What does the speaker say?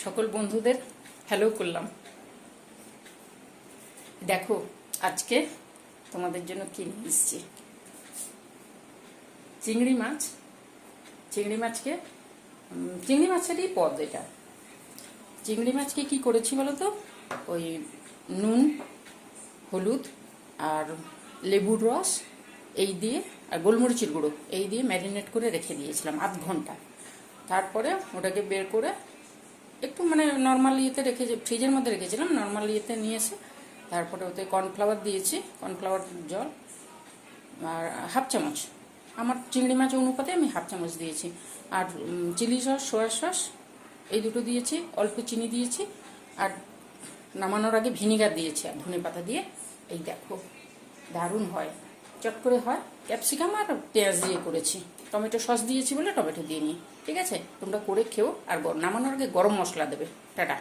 সকল বন্ধুদের হ্যালো করলাম। দেখো আজকে তোমাদের জন্য কি নিয়ে এসেছি। চিংড়ি মাছ। চিংড়ি মাছেরই পদ এটা। চিংড়ি মাছকে কি করেছি বলো তো, ওই নুন, হলুদ আর লেবুর রস এই দিয়ে আর গোলমরিচের গুঁড়ো এই দিয়ে ম্যারিনেট করে রেখে দিয়েছিলাম আধ ঘন্টা। তারপরে ওটাকে বের করে একটু নর্মাল ইয়েতে ফ্রিজের মধ্যে রেখেছিলাম, নর্মাল ইয়েতে নিয়ে এসে তারপরে ওতে কর্নফ্লাওয়ার দিয়েছি, কর্নফ্লাওয়ার জল আর হাফ চামচ, আমার চিংড়ি মাছ অনুপাতে আমি হাফ চামচ দিয়েছি, আর চিলি সস, সোয়া সস এই দুটো দিয়েছি, অল্প চিনি দিয়েছি, আর নামানোর আগে ভিনিগার দিয়েছি আর ধনে পাতা দিয়ে। এই দেখো দারুণ হয়, চট করে হয়। ক্যাপসিকাম আর পেঁয়াজ দিয়ে করেছি, টমেটো সস দিয়েছি বলে টমেটো দিয়ে নিই। ঠিক আছে, তোমরা করে খেও, আর নামানোর আগে গরম মশলা দেবে। টাটা।